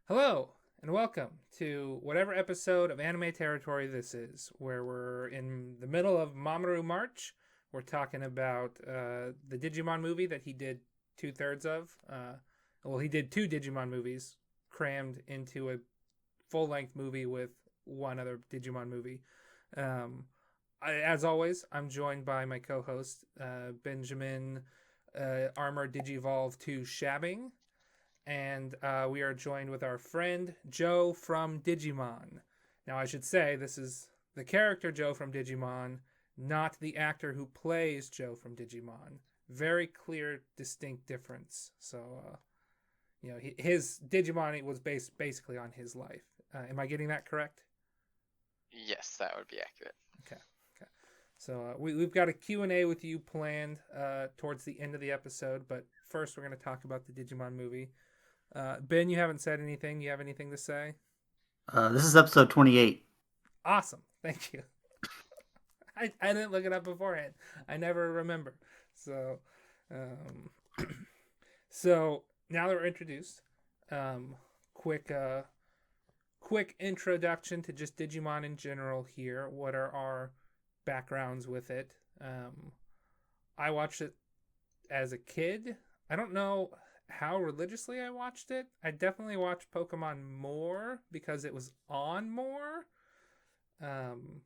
Hello, and welcome to whatever episode of Anime Territory this is, where we're in the middle of Mamoru March. We're talking about the Digimon movie that he did two-thirds of. He did two Digimon movies crammed into a full-length movie with one other Digimon movie. As always, I'm joined by my co-host, Benjamin Armor Digivolve 2 Shabbing, and we are joined with our friend Joe from Digimon. Now, I should say this is the character Joe from Digimon, not the actor who plays Joe from Digimon. Very clear, distinct difference. So, his Digimon was based basically on his life. Am I getting that correct? Yes, that would be accurate. Okay. Okay. So we've got a Q&A with you planned towards the end of the episode, but first we're going to talk about the Digimon movie. Ben, you haven't said anything. You have anything to say? This is episode 28. Awesome. Thank you. I didn't look it up beforehand. I never remember. So, um, so now that we're introduced, um, quick, quick introduction to just Digimon in general here. What are our backgrounds with it? I watched it as a kid. I don't know how religiously I watched it. I definitely watched Pokemon more because it was on more. Um,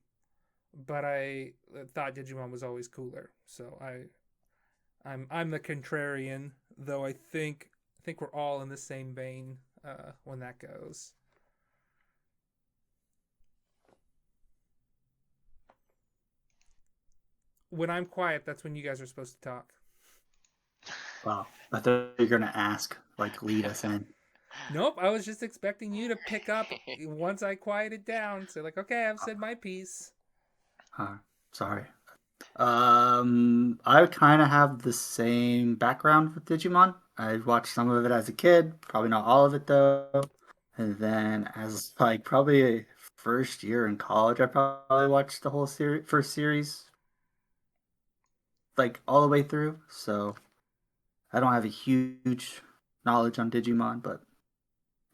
but I thought Digimon was always cooler. So I'm the contrarian, though I think we're all in the same vein when that goes. When I'm quiet, that's when you guys are supposed to talk. Wow. I thought you were going to ask, like, lead us in. Nope, I was just expecting you to pick up once I quieted down. So like, okay, I've said my piece. Sorry. I kind of have the same background with Digimon. I watched some of it as a kid, probably not all of it though. And then as like probably first year in college, I probably watched the whole first series, like all the way through. So I don't have a huge knowledge on Digimon, but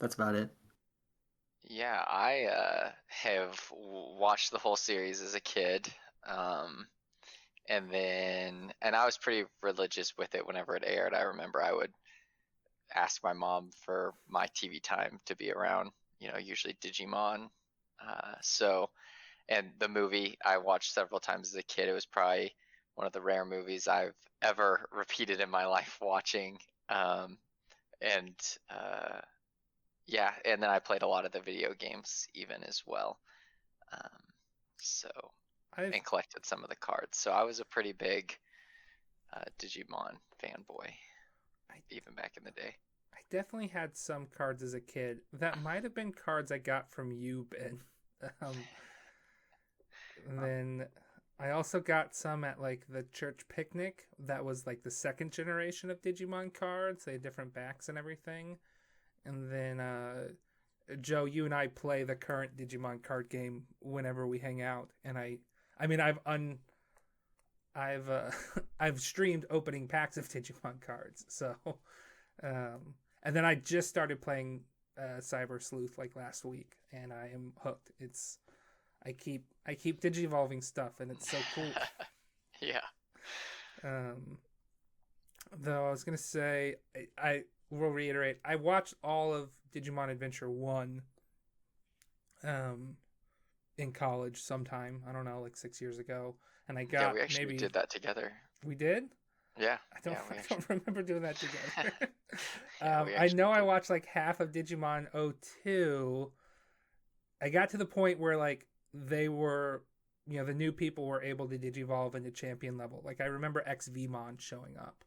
that's about it. Yeah, I have watched the whole series as a kid. Um, and I was pretty religious with it whenever it aired. I remember I would ask my mom for my TV time to be around, usually Digimon. So, and the movie I watched several times as a kid. It was probably one of the rare movies I've ever repeated in my life watching. Um, and Yeah, and then I played a lot of the video games even as well. Um, so I've and collected some of the cards. So I was a pretty big Digimon fanboy I, even back in the day. I definitely had some cards as a kid. That might have been cards I got from you, Ben. Um, and then I also got some at like the church picnic. That was like the second generation of Digimon cards. They had different backs and everything. And then Joe, you and I play the current Digimon card game whenever we hang out. And I mean, I've I've streamed opening packs of Digimon cards. So, and then I just started playing Cyber Sleuth like last week, and I am hooked. I keep digivolving stuff, and it's so cool. Yeah. Um, though I was gonna say, I will reiterate, I watched all of Digimon Adventure 1 um, in college sometime. I don't know, like 6 years ago, and I Yeah, got we actually maybe did that together. we did. Yeah. I don't Yeah, we I actually don't remember doing that together. yeah, we I actually know I did. watched like half of Digimon 02. I got to the point where like they were, the new people were able to digivolve into champion level. Like I remember XVmon showing up.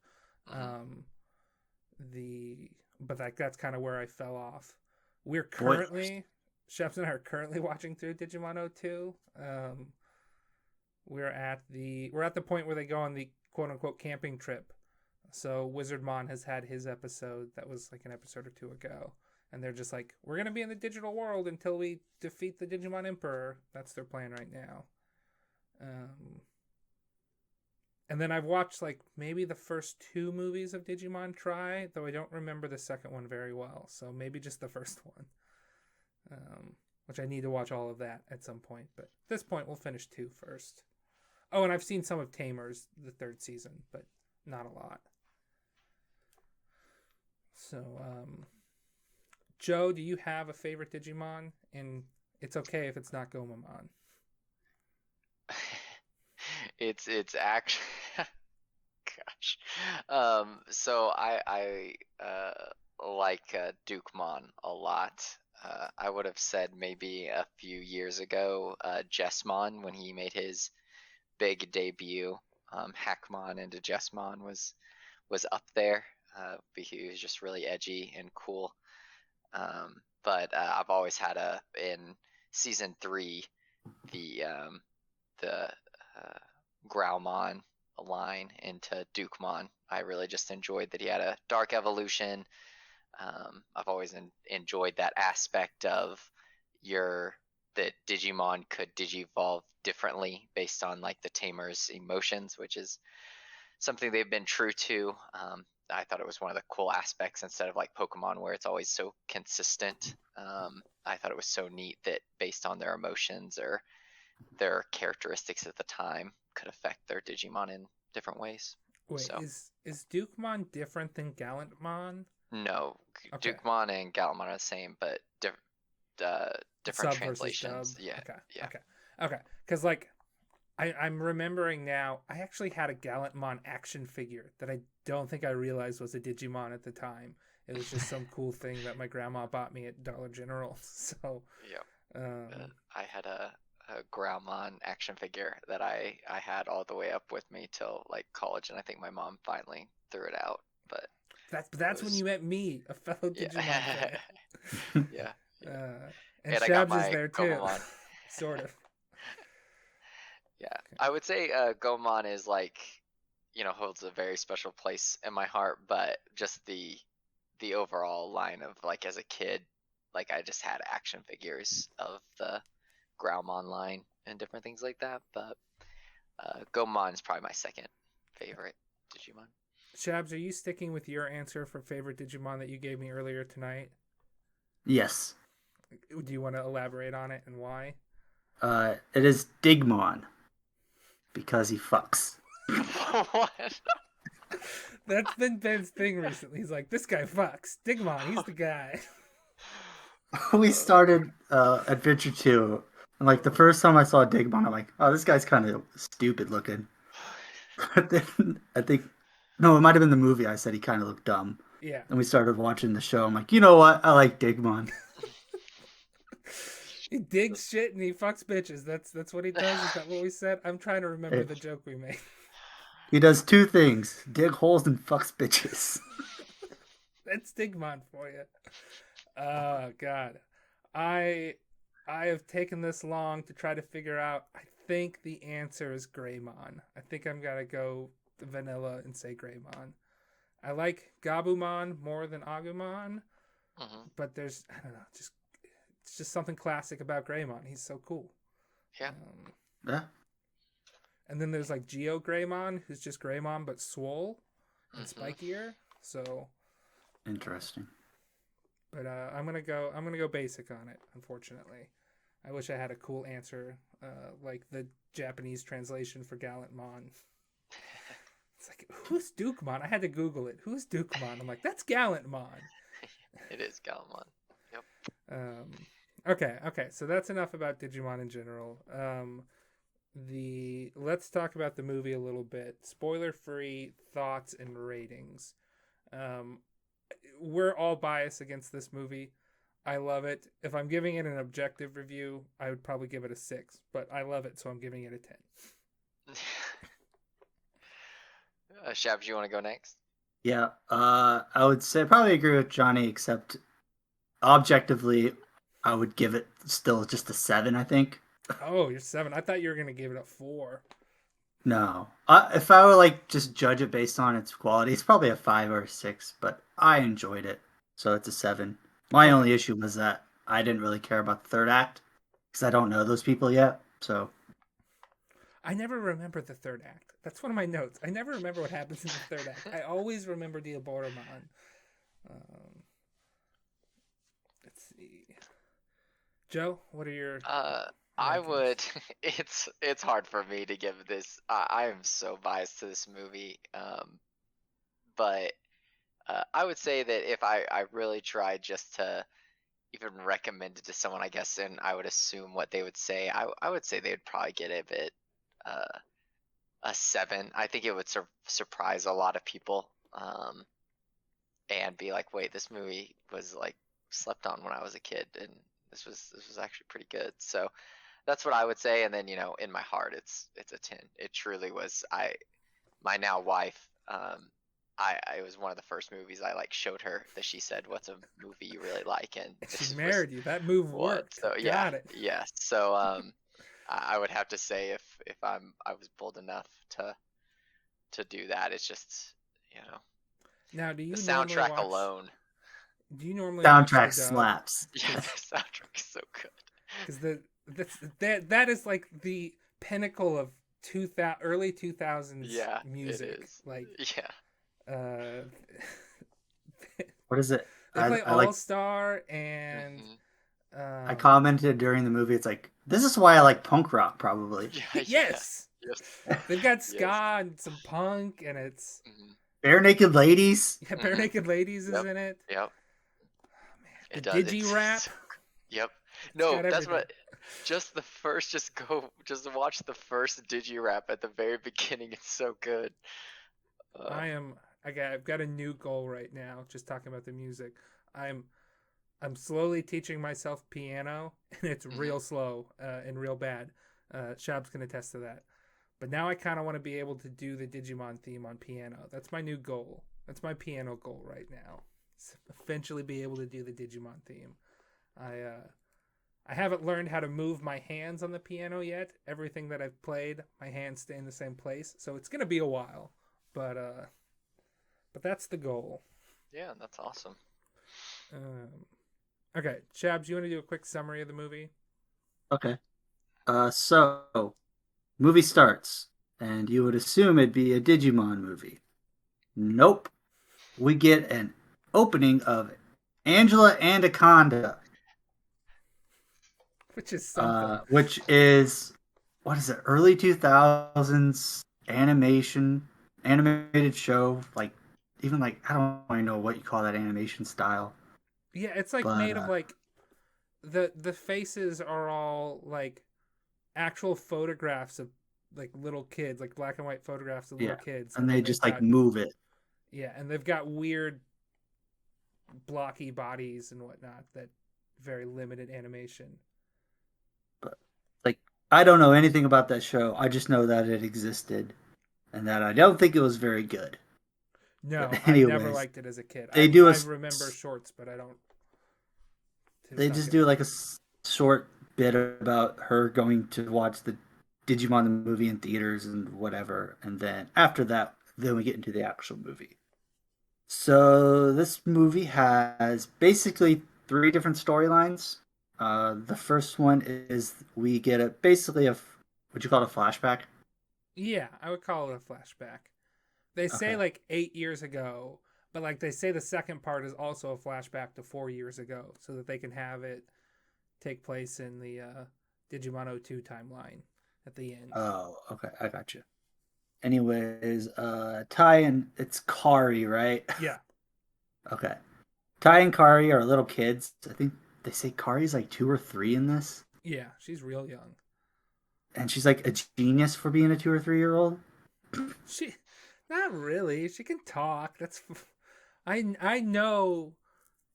Hmm. Um, the but like that's kind of where I fell off. We're Spoilers. currently Chefs and I are currently watching through Digimon 02. We're at the point where they go on the quote unquote camping trip. So Wizardmon has had his episode that was like an episode or two ago, and they're just like, we're gonna be in the digital world until we defeat the Digimon Emperor. That's their plan right now. Um, And then I've watched like maybe the first two movies of Digimon Try, though I don't remember the second one very well. So maybe just the first one, which I need to watch all of that at some point. But at this point, we'll finish two first. Oh, and I've seen some of Tamers, the third season, but not a lot. So, Joe, do you have a favorite Digimon? And it's okay if it's not Gomamon. It's actually gosh. So I like Dukemon a lot. I would have said maybe a few years ago, Jessmon when he made his big debut. Hackmon into Jessmon was up there. He was just really edgy and cool. But I've always had in season 3 the Growlmon line into Dukemon. I really just enjoyed that he had a dark evolution. I've always enjoyed that aspect of that Digimon could digivolve differently based on like the tamer's emotions, which is something they've been true to. I thought it was one of the cool aspects instead of like Pokemon where it's always so consistent. I thought it was so neat that based on their emotions or their characteristics at the time could affect their Digimon in different ways. Wait, So, is Dukemon different than Gallantmon? no, Okay. Dukemon and Galmon are the same, but different Sub versus translations. dub. Yeah, Okay. yeah. Okay. Because like I'm remembering now, I actually had a Gallantmon action figure that I don't think I realized was a Digimon at the time. It was just some cool thing that my grandma bought me at Dollar General. So, Yeah. I had a Growlmon action figure that I had all the way up with me till like college, and I think my mom finally threw it out. But that's when you met me, a fellow Digimon yeah, fan. yeah. And And I got Shabs is my there too, Gomamon. sort of. Yeah, Okay. I would say Gomamon is like, holds a very special place in my heart, but just the overall line of like as a kid, like I just had action figures of the Growlmon line and different things like that. But Gomamon is probably my second favorite Digimon. Shabs, are you sticking with your answer for favorite Digimon that you gave me earlier tonight? Yes. Do you want to elaborate on it and why? It is Digimon because he fucks. What? That's been Ben's thing recently. He's like, this guy fucks. Digimon, he's the guy. We started Adventure 2, and like the first time I saw Digimon, I'm like, oh, this guy's kind of stupid looking. But then I think, no, it might have been the movie I said he kind of looked dumb. Yeah. And we started watching the show. I'm like, you know what? I like Digimon. He digs shit and he fucks bitches. That's what he does. Is that what we said? I'm trying to remember the joke we made. He does two things: dig holes and fucks bitches. That's Digimon for you. Oh God, I have taken this long to try to figure out. I think the answer is Greymon. I think I'm gonna go vanilla and say Greymon. I like Gabumon more than Agumon, but I don't know, it's just something classic about Greymon. He's so cool. Yeah. Yeah. And then there's like Geo Greymon, who's just Greymon but swole and spikier. So interesting. But I'm gonna go basic on it. Unfortunately, I wish I had a cool answer, like the Japanese translation for Gallantmon. It's like, who's Dukemon? I had to Google it. Who's Dukemon? I'm like, that's Gallantmon. It is Galmon. Yep. Okay. So that's enough about Digimon in general. Let's talk about the movie a little bit. Spoiler-free thoughts and ratings. We're all biased against this movie. I love it. If I'm giving it an objective review, I would probably give it a 6, but I love it, so I'm giving it a 10. Shabs, you want to go next? Yeah, I would say probably agree with Johnny, except objectively, I would give it still just a 7, I think. Oh, you're 7. I thought you were going to give it a 4. No. If I were like just judge it based on its quality, it's probably a 5 or a 6, but I enjoyed it. So it's a 7. My only issue was that I didn't really care about the third act because I don't know those people yet. So I never remember the third act. That's one of my notes. I never remember what happens in the third act. I always remember Diaboromon. Um, let's see. Joe, what are your Uh, I rankings? would. It's hard for me to give this. I am so biased to this movie. But I would say that if I really tried just to even recommend it to someone, I guess, and I would assume what they would say, I would say they would probably get it uh, a 7. I think it would surprise a lot of people, and be like, wait, this movie was like slept on when I was a kid, and this was actually pretty good. So that's what I would say. And then in my heart, it's a 10. It truly was. My now wife, I it was one of the first movies I like showed her that she said, "What's a movie you really like?" And She this was married you. That move one. worked. So yeah, Got it. yeah. So I would have to say if I was bold enough to do that, it's just you know Now, do the you normally soundtrack watch? alone. Do you normally watch the Soundtrack dub? slaps. Yeah, the soundtrack is so good. Because that is like the pinnacle of early 2000s Yeah, it music. is. Like, Yeah. uh, What is it? they play I like. All Star and Hmm. I um, commented during the movie. It's like this is why I like punk rock, probably. Yeah, yeah. yes, Yes. they've got Yes. ska and some punk, and it's Hmm. Bare naked ladies. yeah, Bare Hmm. Naked Ladies is Yep. in it. Yep. Oh, man, the It does. Digi It's Rap, so Yep. it's No, got that's everything. what. Just the first, just watch the first Digirap at the very beginning. It's so good. Uh, I am. I've got a new goal right now. Just talking about the music. I'm I'm slowly teaching myself piano, and it's mhm. real slow and real bad. Shab's can attest to that. But now I kind of want to be able to do the Digimon theme on piano. That's my new goal. That's my piano goal right now. Eventually, be able to do the Digimon theme. I I haven't learned how to move my hands on the piano yet. Everything that I've played, my hands stay in the same place, so it's gonna be a while. But that's the goal. Yeah, that's awesome. Um, okay, Shabs, you want to do a quick summary of the movie? Okay. So movie starts, and you would assume it'd be a Digimon movie. Nope. We get an opening of Angela Anaconda, Which is something. which is what is it? Early 2000s animated show. Like even like I don't even know what you call that animation style, Yeah, it's like but made of like the faces are all like actual photographs of like little kids, like black and white photographs of little yeah, kids, and and they then they've just like got move it. yeah, and they've got weird blocky bodies and whatnot that very limited animation. But like I don't know anything about that show. I just know that it existed and that I don't think it was very good. No, But I never anyways, liked it as a kid. they do I a remember shorts, but I don't. It's they not just good. do like a short bit about her going to watch the Digimon the movie in theaters and whatever, and then after that, then we get into the actual movie. So this movie has basically three different storylines. The first one is we get a basically a what you call it, a flashback. Yeah, I would call it a flashback. They say Okay. like 8 years ago, but like they say the second part is also a flashback to 4 years ago, so that they can have it take place in the Digimon O2 timeline at the end. Oh, okay, I got you. Anyways, Ty and it's Kari, right? Yeah, Okay. Ty and Kari are little kids. I think they say Kari's like 2 or 3 in this, yeah, she's real young. and she's like a genius for being a 2 or 3 year old. She, not really. She can talk. I know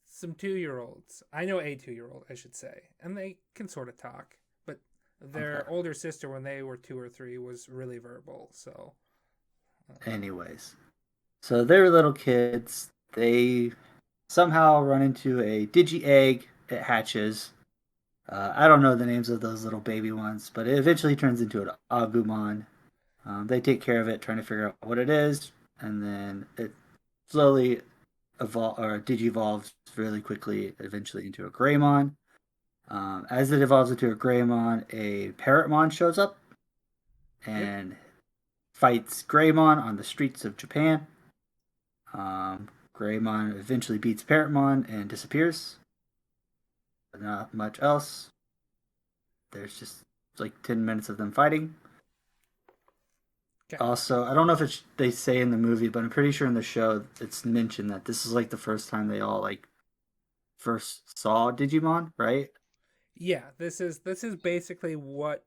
some 2 year olds. I know a 2 year old, I should say, and they can sort of talk. But Okay. their older sister, when they were 2 or 3, was really verbal. So Anyways, so they're little kids. They somehow run into a digi egg. It hatches. I don't know the names of those little baby ones, but it eventually turns into an Agumon. They take care of it, trying to figure out what it is, and then it slowly digivolves really quickly, eventually into a Greymon. As it evolves into a Greymon, a Parrotmon shows up, Yep. and fights Greymon on the streets of Japan. Greymon eventually beats Parrotmon and disappears. But not much else. There's just like 10 minutes of them fighting. Okay. Also, I don't know if they say in the movie, but I'm pretty sure in the show it's mentioned that this is like the first time they all like first saw Digimon, right? Yeah, this is basically what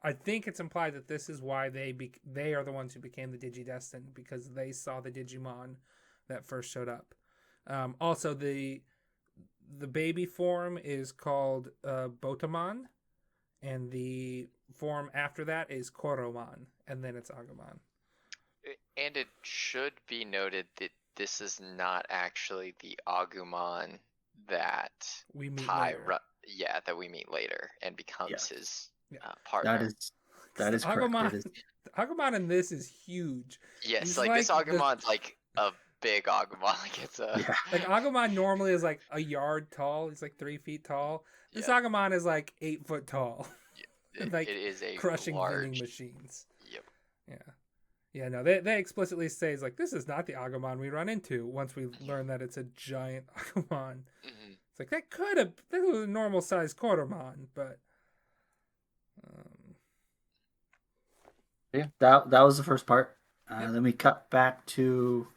I think it's implied that this is why they are the ones who became the Digidestined, because they saw the Digimon that first showed up. Also, the baby form is called Botamon, and the form after that is Koromon, and then it's Agumon. And it should be noted that this is not actually the Agumon that We meet Tai, later. that we meet later and becomes his Yeah. partner. That is correct. Agumon, It is. Agumon in this is huge. Yes, He's like this like Agumon's like a big Agumon. Like it's a Yeah. like Agumon normally is like a yard tall. He's like 3 feet tall. This yeah, Agumon is like 8 foot tall. Like it is a crushing vending large. machines. Yep. Yeah. Yeah, no, they explicitly say it's like this is not the Agumon we run into once we learn that it's a giant Agumon. Mm-hmm. It's like that was a normal sized Koromon, but Yeah, that was the first part. yep. Then we cut back to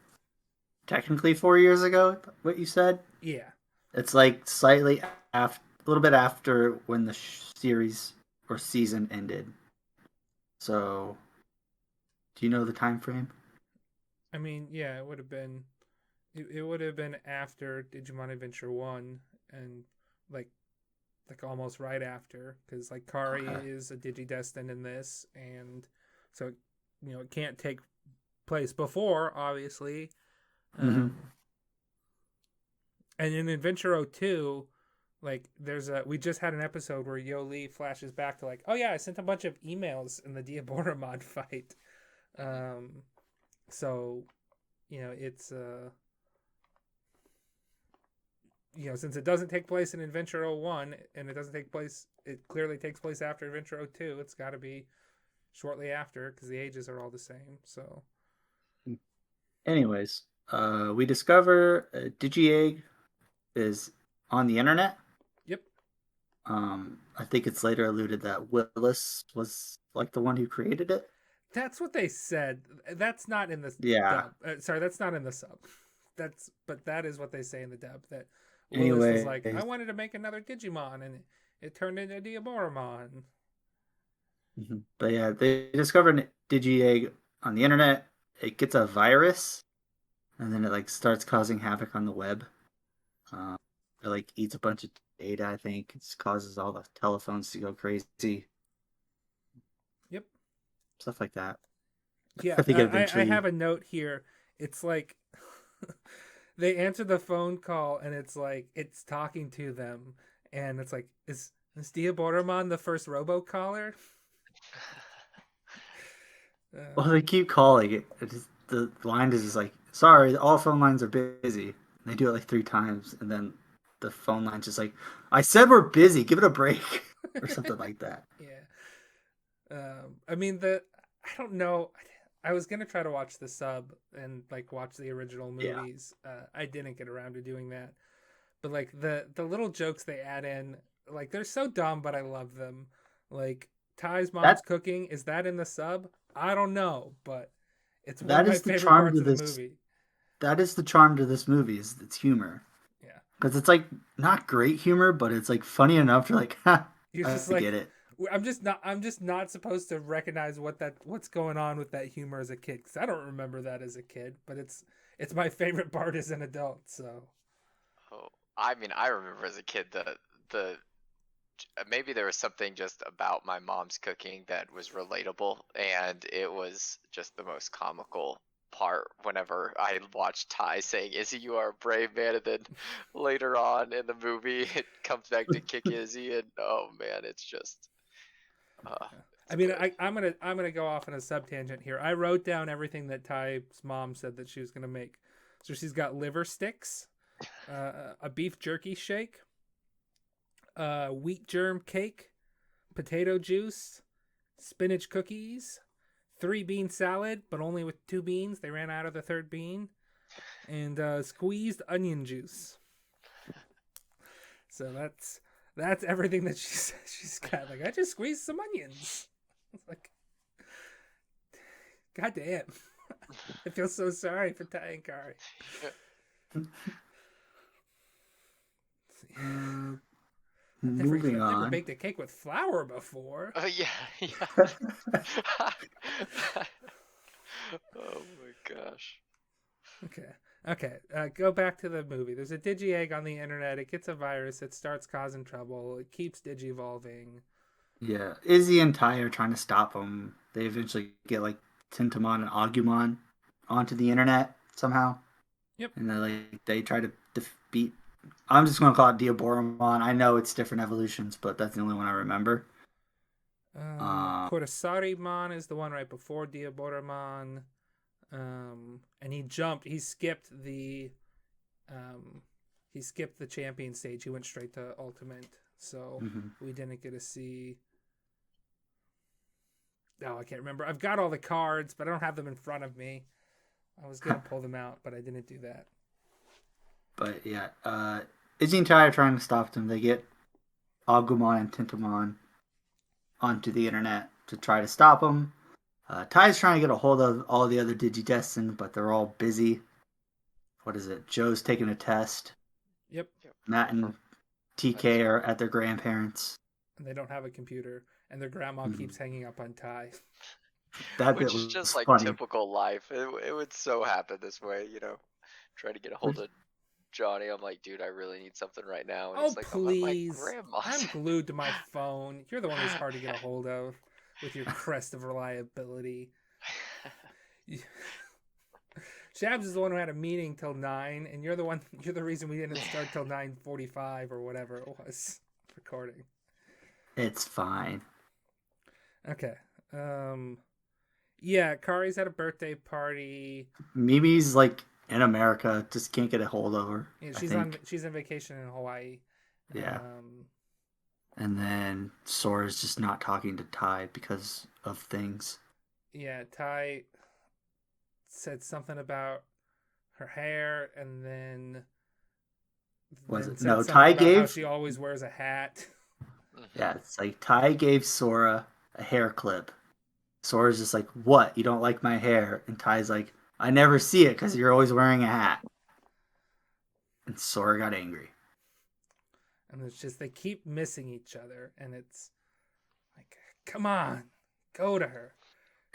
technically 4 years ago. What you said? Yeah. It's like slightly after, a little bit after when the series or season ended. So, do you know the time frame? I mean, yeah, it would have been after Digimon Adventure 1 and like almost right after, cuz like Kari is a Digidestined in this, and so it can't take place before, obviously. Mm-hmm. And in Adventure 02, like we just had an episode where Yoli flashes back to like, oh yeah, I sent a bunch of emails in the Diaboromon fight. So it's since it doesn't take place in Adventure 01 and it clearly takes place after Adventure 02, it's got to be shortly after because the ages are all the same. So Anyways, we discover Digi-Egg is on the internet. yep. I think it's later alluded that Willis was like the one who created it. That's what they said. That's not in the Yeah. dub. Sorry, that's not in the sub. But that is what they say in the dub. That Willis Anyway, was like, I wanted to make another Digimon, and it turned into Diaboromon. But yeah, they discovered Digi-Egg on the internet. It gets a virus, and then it like starts causing havoc on the web. It like eats a bunch of data. I think it causes all the telephones to go crazy. Yep. Stuff like that. Yeah, I think eventually. I have a note here. It's like they answer the phone call, and it's like it's talking to them, and it's like, is Diaboromon the first robocaller? Well, they keep calling it. The line is just like, sorry, all phone lines are busy. They do it like 3 times, and then the phone line's just like, I said we're busy. Give it a break, or something like that. Yeah. I mean I don't know. I was gonna try to watch the sub and like watch the original movies. Yeah. I didn't get around to doing that. But like the little jokes they add in, like they're so dumb, but I love them. Like Ty's mom's cooking, is that in the sub? I don't know, but it's one of my favorite parts of the movie. That is the charm to this movie, is its humor. Yeah. Because it's like not great humor, but it's like funny enough to like, ha, You're just I get it. I'm just not supposed to recognize what's going on with that humor as a kid, because I don't remember that as a kid, but it's my favorite part as an adult. So. Oh, I mean, I remember as a kid the maybe there was something just about my mom's cooking that was relatable, and it was just the most comical part whenever I watched Ty saying, Izzy, you are a brave man, and then later on in the movie it comes back to kick Izzy, and oh man, it's just I mean, I'm gonna go off on a sub tangent here. I wrote down everything that Ty's mom said that she was gonna make. So she's got liver sticks, a beef jerky shake, wheat germ cake, potato juice, spinach cookies, 3-bean salad, but only with 2 beans. They ran out of the third bean, and squeezed onion juice. So that's everything that she's got. Like, I just squeezed some onions. It's like, God damn. I feel so sorry for Ty and Kari. Moving I've never on. baked a cake with flour before. Yeah. Oh my gosh. Okay. Go back to the movie. There's a Digi-Egg on the internet. It gets a virus. It starts causing trouble. It keeps Digi-evolving. Yeah, Izzy and Ty are trying to stop him. They eventually get like Tintamon and Agumon onto the internet somehow. Yep. And they try to defeat. I'm just going to call it Diaboromon. I know it's different evolutions, but that's the only one I remember. Kotasari-mon is the one right before Diaboromon. And he skipped the champion stage. He went straight to Ultimate, so we didn't get to see. Oh, I can't remember. I've got all the cards, but I don't have them in front of me. I was gonna pull them out, but I didn't do that. But yeah, Izzy and Ty are trying to stop them. They get Agumon and Tintamon onto the internet to try to stop them. Ty's trying to get a hold of all the other Digidestin, but they're all busy. What is it? Joe's taking a test. Yep. Matt and TK are at their grandparents. And they don't have a computer, and their grandma keeps hanging up on Ty. Which is just like funny. typical life. It would so happen this way, Trying to get a hold of Johnny. I'm like, dude, I really need something right now. And Oh, he's like, please. I'm at my grandma's. I'm glued to my phone. You're the one who's hard to get a hold of with your crest of reliability. Shabs is the one who had a meeting till 9, and you're the reason we didn't start till 9:45 or whatever it was recording. It's fine. Okay. Yeah, Kari's at a birthday party. Mimi's like in America, just can't get a hold of her. Yeah, she's on vacation in Hawaii. Yeah. And then Sora's just not talking to Ty because of things. Yeah, Ty said something about her hair, and then Ty gave how she always wears a hat. Yeah, it's like Ty gave Sora a hair clip. Sora's just like, "What? You don't like my hair?" And Ty's like, "I never see it because you're always wearing a hat." And Sora got angry. And it's just they keep missing each other, and it's like, come on, go to her.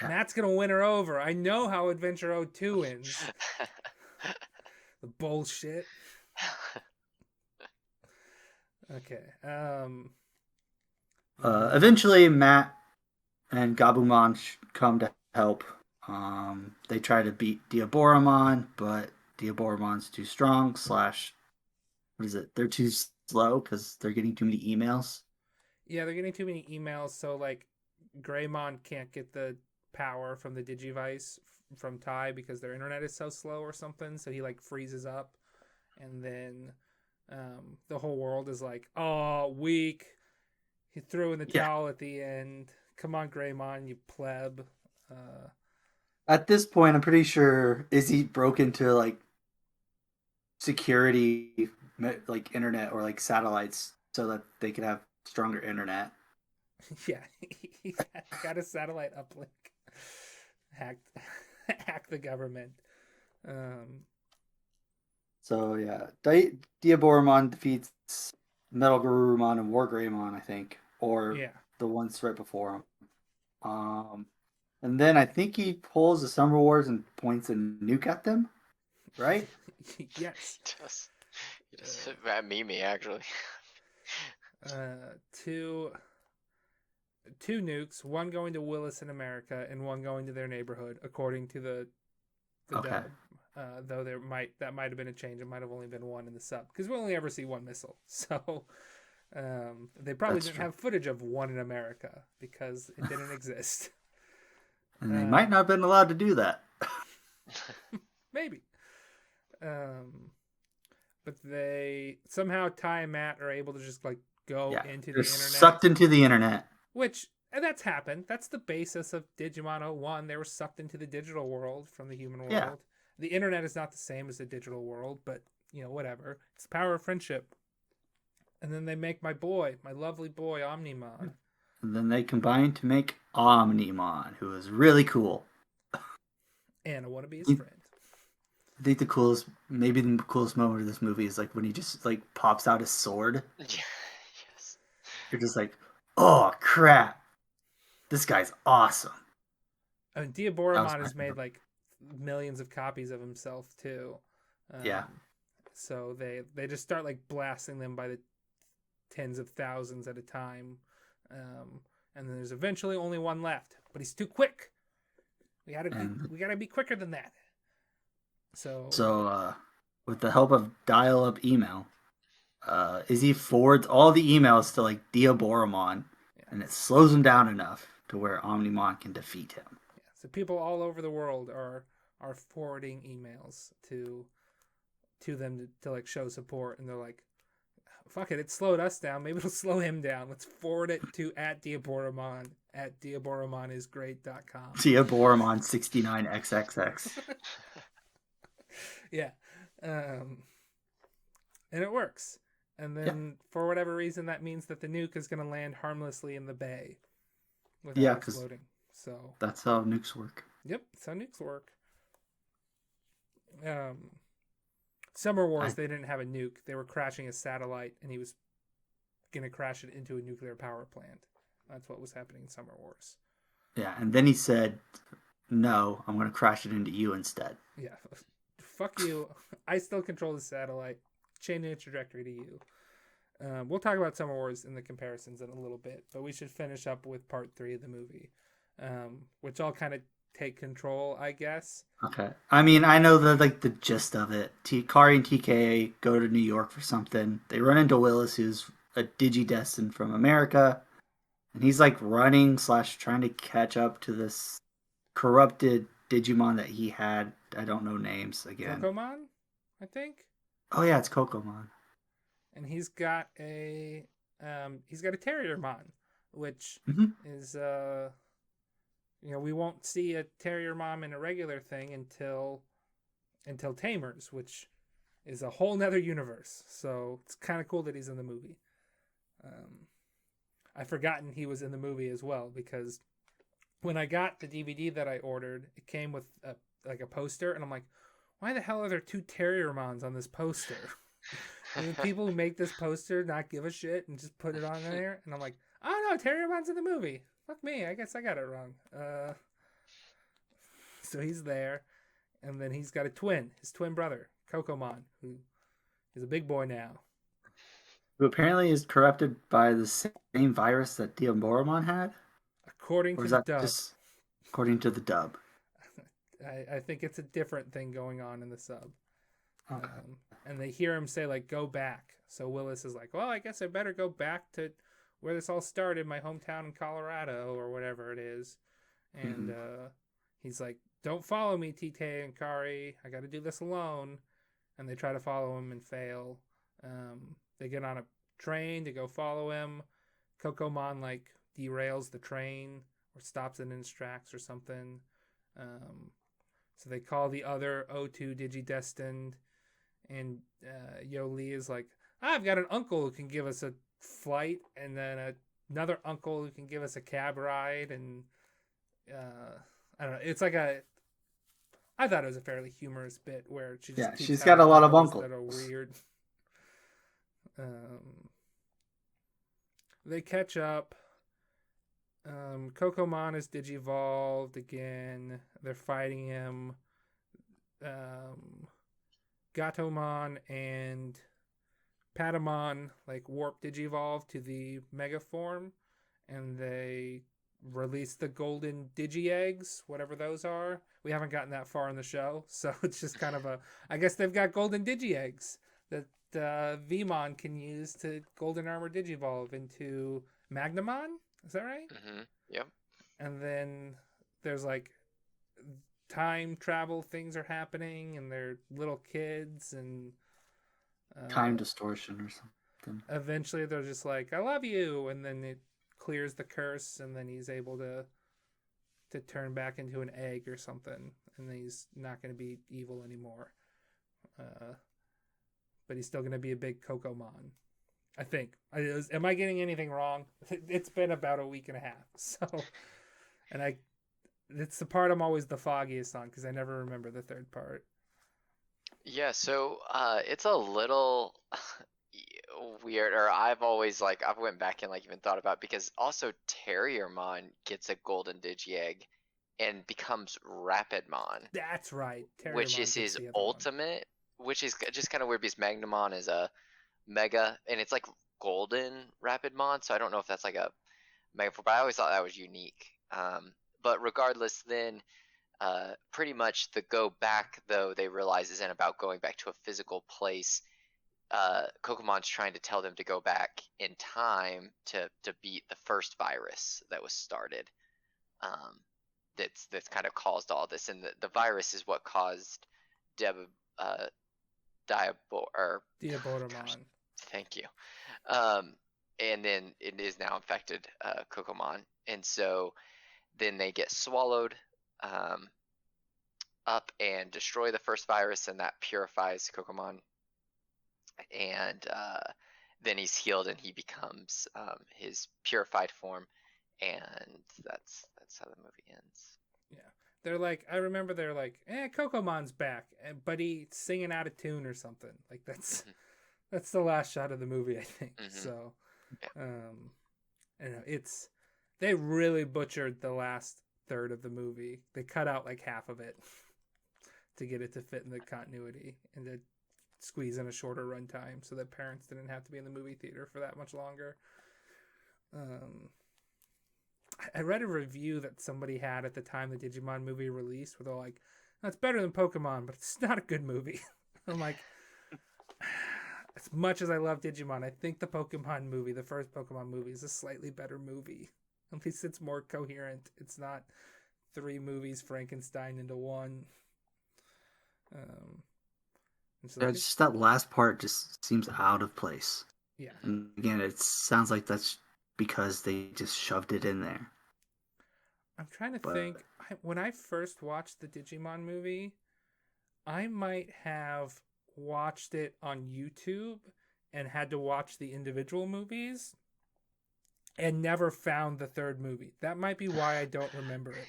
Yeah. Matt's gonna win her over. I know how Adventure 02 ends. The bullshit. Okay. Eventually, Matt and Gabumon come to help. They try to beat Diaboromon, but Diaboromon's too strong. What is it? They're too slow because they're getting too many emails. Yeah, they're getting too many emails. So like, Greymon can't get the power from the Digivice from Ty because their internet is so slow or something. So he like freezes up, and then the whole world is like, "Oh, weak." He threw in the towel at the end. Come on, Greymon, you pleb. At this point, I'm pretty sure Izzy broke into like security, like internet or like satellites, so that they could have stronger internet. Yeah, he got a satellite uplink. Hacked the government. So yeah, Diaboromon defeats Metal Garurumon and War Greymon, I think, or the ones right before him. And then I think he pulls the Summer Wars and points a nuke at them, right? Yes. He just at Mimi actually. Two nukes, one going to Willis in America and one going to their neighborhood, according to the dub. Though that might have been a change. It might have only been one in the sub because we only ever see one missile. So they probably didn't have footage of one in America because it didn't exist. And they might not have been allowed to do that. Maybe. But they somehow Ty and Matt are able to just like go into the internet. Sucked into the internet. Which And that's happened. That's the basis of Digimon 01. They were sucked into the digital world from the human Yeah. world. The internet is not the same as the digital world, but whatever. It's the power of friendship. And then they make my lovely boy, Omnimon. And then they combined to make Omnimon, who is really cool. And I want to be his friend. I think maybe the coolest moment of this movie is like when he just like pops out his sword. Yes. You're just like, oh crap, this guy's awesome. I mean, Diaboromon has made like millions of copies of himself too. Yeah. So they just start like blasting them by the tens of thousands at a time, and then there's eventually only one left, but he's too quick. We gotta be quicker than that. So with the help of dial-up email, Izzy forwards all the emails to like Diaboromon, and it slows him down enough to where Omnimon can defeat him. Yeah, so people all over the world are forwarding emails to them to like show support, and they're like, fuck it slowed us down, maybe it'll slow him down, let's forward it to @Diaboromon at diaboromonisgreat.com. Diaboromon 69XXX. Yeah. And it works. And then for whatever reason, that means that the nuke is going to land harmlessly in the bay without exploding. So that's how nukes work. Yep, that's how nukes work. Summer Wars, they didn't have a nuke. They were crashing a satellite, and he was going to crash it into a nuclear power plant. That's what was happening in Summer Wars. Yeah, and then he said, no, I'm going to crash it into you instead. Yeah, fuck you. I still control the satellite. Changing the trajectory to you. We'll talk about Summer Wars in the comparisons in a little bit, but we should finish up with part 3 of the movie, which I'll kind of take control, I guess. Okay. I mean, I know the gist of it. Kari and TK go to New York for something. They run into Willis, who's a Digidestined from America, and he's like running / trying to catch up to this corrupted Digimon that he had. I don't know names again. Pokémon, I think. Oh yeah, it's Cocomon. And he's got a Terriermon, which is we won't see a Terriermon in a regular thing until Tamers, which is a whole nother universe. So it's kind of cool that he's in the movie. I've forgotten he was in the movie as well, because when I got the DVD that I ordered, it came with a poster, and I'm like, why the hell are there 2 Terriermons on this poster? And the people who make this poster not give a shit and just put it on there, and I'm like, oh no, Terriermon's in the movie. Fuck me, I guess I got it wrong. So he's there, and then he's got his twin brother, Cocomon, who is a big boy now. Who apparently is corrupted by the same virus that Diaboromon had? According to the dub. According to the dub. I think it's a different thing going on in the sub. Okay. And they hear him say, like, go back. So Willis is like, well, I guess I better go back to where this all started, my hometown in Colorado, or whatever it is. And he's like, don't follow me, TK and Kari. I got to do this alone. And they try to follow him and fail. They get on a train to go follow him. Cocomon, like, derails the train or stops it in its tracks or something. So they call the other O2 Digidestined, and Yoli is like, I've got an uncle who can give us a flight, and then another uncle who can give us a cab ride, and I don't know. It's like I thought it was a fairly humorous bit where she's got a lot of uncles that are weird. They catch up. Cocomon is digivolved again. They're fighting him. Gatomon and Patamon like warp digivolve to the mega form, and they release the golden digi eggs, whatever those are. We haven't gotten that far in the show, so it's just kind of I guess they've got golden digi eggs that Vmon can use to golden armor digivolve into Magnamon. Is that right? Mm-hmm. Yep. And then there's like time travel things are happening, and they're little kids, and time distortion or something. Eventually they're just like, I love you, and then it clears the curse, and then he's able to turn back into an egg or something, and then he's not going to be evil anymore. But he's still going to be a big Kokomon, I think. Am I getting anything wrong? It's been about a week and a half, so, and it's the part I'm always the foggiest on because I never remember the third part. Yeah, so it's a little weird, or I've always I've went back and even thought about, because also Terriermon gets a golden Digi-Egg and becomes Rapidmon, That's right. which Terriermon is gets his the other one. ultimate, which is just kind of weird because Magnamon is a Mega, and it's golden Rapidmon, so I don't know if that's a Mega Form, but I always thought that was unique. But regardless, then pretty much the go back, though, they realize isn't about going back to a physical place. Kokomon's trying to tell them to go back in time to beat the first virus that was started. That's kind of caused all this, and the virus is what caused Diaboromon. Gosh, thank you. And then it is now infected Kokomon, and so then they get swallowed up and destroy the first virus, and that purifies Kokomon. And then he's healed, and he becomes his purified form, and that's how the movie ends. Yeah, they're I remember they're Kokomon's back, but he's singing out of tune or something. That's the last shot of the movie, I think. Mm-hmm. So, yeah. They really butchered the last third of the movie. They cut out half of it to get it to fit in the continuity and to squeeze in a shorter runtime so that parents didn't have to be in the movie theater for that much longer. I read a review that somebody had at the time the Digimon movie released where they're like, "That's better than Pokemon, but it's not a good movie." I'm like, as much as I love Digimon, I think the Pokemon movie, the first Pokemon movie, is a slightly better movie. At least it's more coherent. It's not 3 movies Frankenstein into one. Just that last part just seems out of place. Yeah. And again, it sounds like that's because they just shoved it in there. I'm trying to think. When I first watched the Digimon movie, I might have watched it on YouTube and had to watch the individual movies and never found the third movie. That might be why I don't remember it.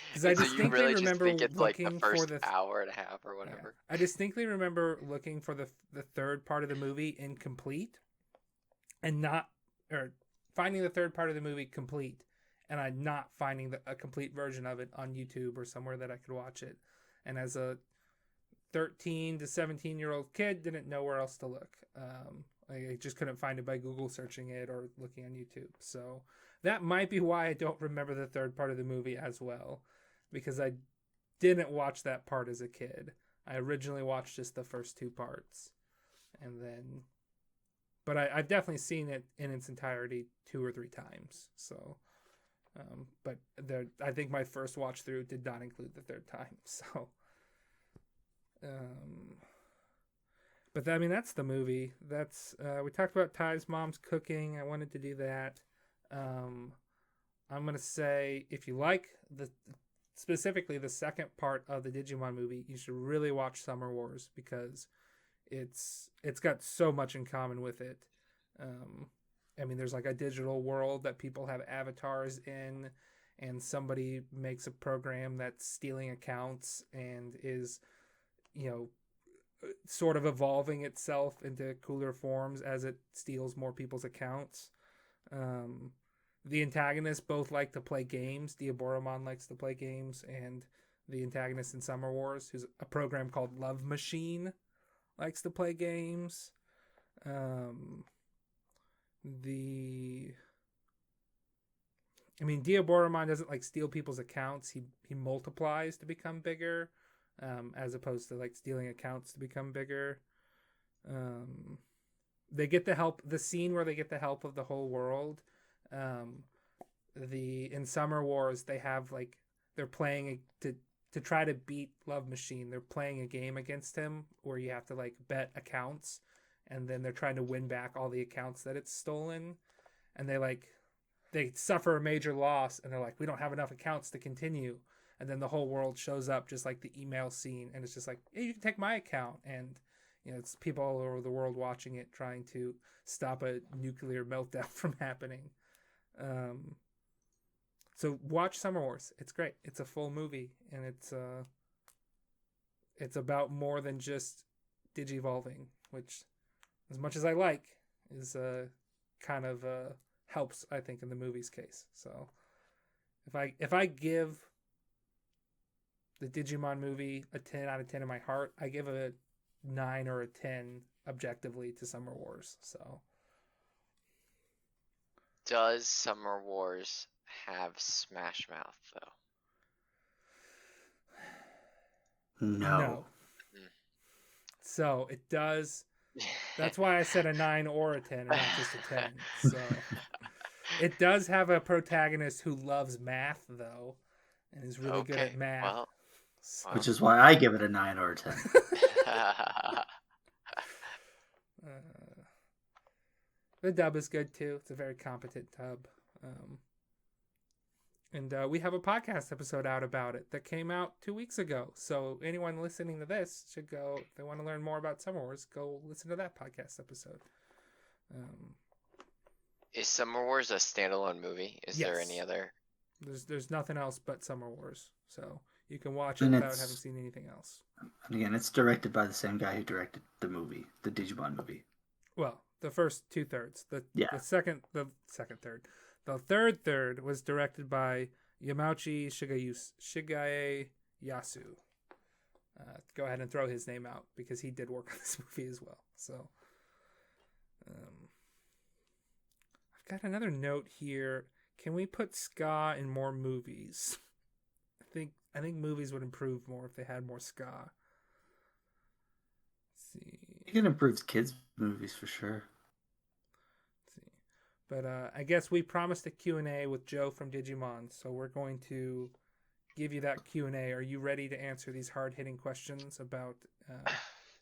Because I distinctly remember looking for the hour and a half or whatever. Yeah, I distinctly remember looking for the third part of the movie incomplete, and finding the third part of the movie complete, and I'm not finding a complete version of it on YouTube or somewhere that I could watch it. And as a 13 to 17-year-old kid, didn't know where else to look. I just couldn't find it by Google searching it or looking on YouTube. So that might be why I don't remember the third part of the movie as well, because I didn't watch that part as a kid. I originally watched just the first 2 parts, and then, but I've definitely seen it in its entirety 2 or 3 times. So, but I think my first watch through did not include the third time. So, but that's the movie. That's we talked about Ty's mom's cooking. I wanted to do that. I'm gonna say, if you like specifically the second part of the Digimon movie, you should really watch Summer Wars, because it's got so much in common with it. There's a digital world that people have avatars in, and somebody makes a program that's stealing accounts and is, sort of evolving itself into cooler forms as it steals more people's accounts. The antagonists both like to play games. Diaboromon likes to play games, and the antagonist in Summer Wars, who's a program called Love Machine, likes to play games. Diaboromon doesn't steal people's accounts. He multiplies to become bigger, as opposed to stealing accounts to become bigger. They get the help. The scene where they get the help of the whole world. In Summer Wars, they have they're playing to try to beat Love Machine. They're playing a game against him where you have to bet accounts, and then they're trying to win back all the accounts that it's stolen. And they they suffer a major loss, and they're like, we don't have enough accounts to continue. And then the whole world shows up, just like the email scene, and it's just like, hey, you can take my account. And it's people all over the world watching it, trying to stop a nuclear meltdown from happening. So watch Summer Wars. It's great. It's a full movie, and it's about more than just digivolving, which, as much as I like, is kind of helps, I think, in the movie's case. So if I give the Digimon movie a 10 out of 10 in my heart, I give a 9 or a 10 objectively to Summer Wars. So Does Summer Wars have Smash Mouth though? No. So it does. That's why I said a 9 or a 10 and not just a 10. So it does have a protagonist who loves math, though, and is really good at math. Well, Which is why I give it a 9 or a 10. The dub is good, too. It's a very competent dub. And we have a podcast episode out about it that came out 2 weeks ago. So anyone listening to this should go, if they want to learn more about Summer Wars, go listen to that podcast episode. Is Summer Wars a standalone movie? Is there any other? There's nothing else but Summer Wars. So you can watch it And without having seen anything else. And again, it's directed by the same guy who directed the movie, the Digimon movie. Well, the first 2/3. The third third was directed by Yamauchi Shigeyasu. Go ahead and throw his name out because he did work on this movie as well. So, I've got another note here. Can we put ska in more movies? I think movies would improve more if they had more ska. Let's see. You can improve kids' movies for sure. But I guess we promised a Q&A with Joe from Digimon, so we're going to give you that Q&A. Are you ready to answer these hard-hitting questions about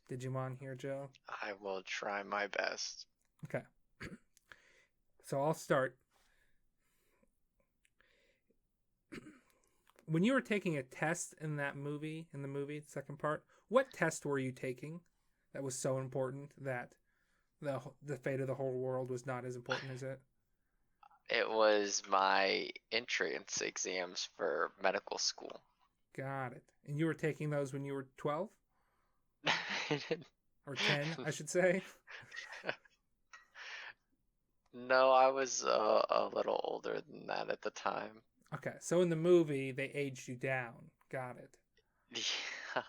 Digimon here, Joe? I will try my best. Okay. So I'll start. When you were taking a test in the movie, the second part, what test were you taking that was so important that the fate of the whole world was not as important as it? It was my entrance exams for medical school. Got it. And you were taking those when you were 12? Or 10, I should say? No, I was a little older than that at the time. Okay, so in the movie, they aged you down. Got it. Yeah.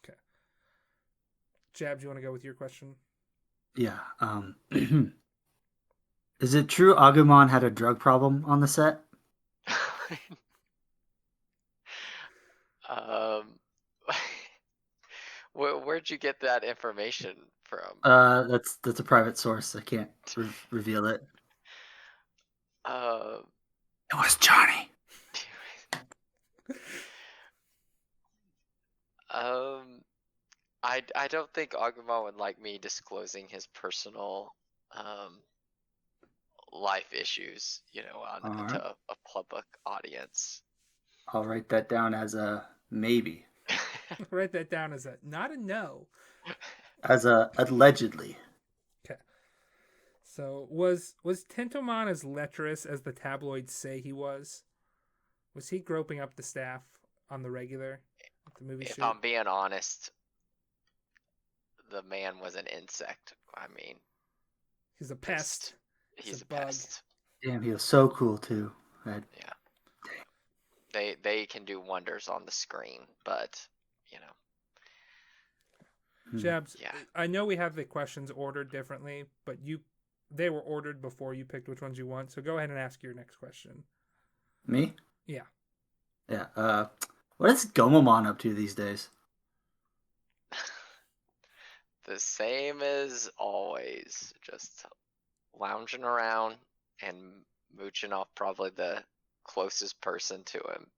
Okay. Jab, do you want to go with your question? Yeah. Is it true Agumon had a drug problem on the set? Where'd you get that information from? That's a private source. I can't reveal it. It was Johnny. I don't think Agumon would like me disclosing his personal life issues, to a public audience. I'll write that down as a maybe. Write that down as not a no. As a allegedly. Okay. So was Tentomon as lecherous as the tabloids say he was? Was he groping up the staff on the regular at the movie shoot? If I'm being honest, the man was an insect. I mean, he's a pest. He's a bug. pest. Damn, he was so cool too. Yeah. They can do wonders on the screen, but Jabs, yeah. I know we have the questions ordered differently, but they were ordered before you picked which ones you want. So go ahead and ask your next question. Me? Yeah. Yeah. What is Gomamon up to these days? The same as always, just lounging around and mooching off probably the closest person to him.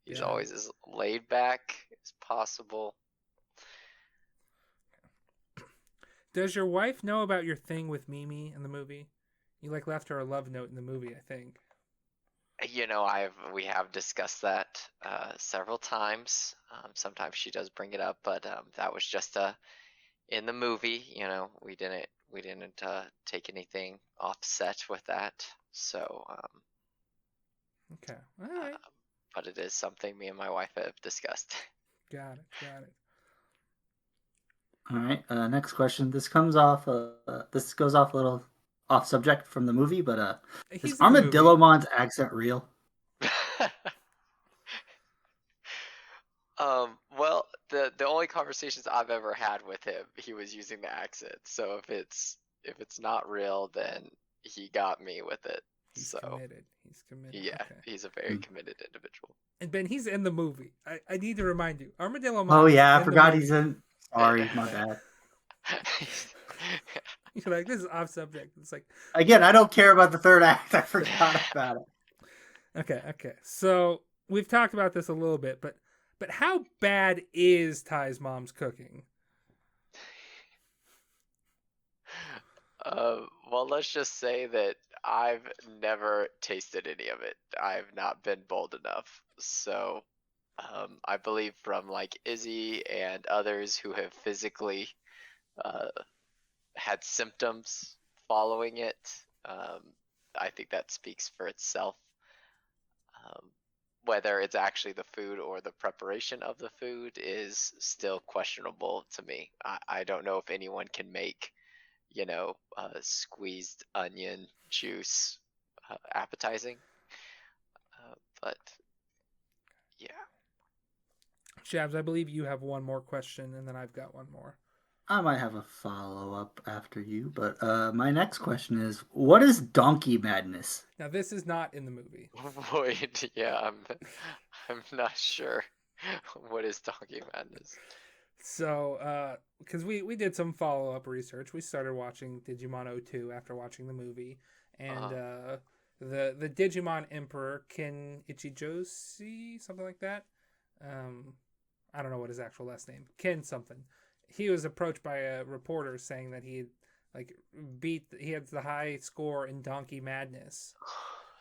He's always as laid back as possible. Does your wife know about your thing with Mimi in the movie? You like left her a love note in the movie, I think. We have discussed that several times. Sometimes she does bring it up, but that was just in the movie. We didn't take anything offset with that. So, Okay. All right. but it is something me and my wife have discussed. Got it. Got it. All right. Next question. This comes off. This goes off a little off subject from the movie, but is He's in the movie. Armadillomon's accent real? Well, the only conversations I've ever had with him, he was using the accent. So if it's not real, then he got me with it. He's So committed. He's committed. yeah, Okay. he's a very committed individual. And Ben, he's in the movie. I need to remind you, Armadillo. Oh yeah, I in forgot the he's in. Sorry, my bad. You're like, this is off subject. It's like, Again, I don't care about the third act. I forgot about it. okay. So we've talked about this a little bit, but how bad is Ty's mom's cooking? Well, let's just say that I've never tasted any of it. I've not been bold enough. So, I believe from like Izzy and others who have physically uh, had symptoms following it, I think that speaks for itself. Um, Whether it's actually the food or the preparation of the food is still questionable to me. I don't know if anyone can make, squeezed onion juice appetizing. But yeah. Shabs, I believe you have one more question, and then I've got one more. I might have a follow-up after you, but my next question is, what is donkey madness? Now, this is not in the movie. Wait, yeah, I'm not sure. What is Donkey Madness? So, because we did some follow-up research, we started watching Digimon 02 after watching the movie, and the Digimon Emperor Ken Ichijoshi, something like that. I don't know what his actual last name, Ken something. He was approached by a reporter saying that he had the high score in Donkey Madness,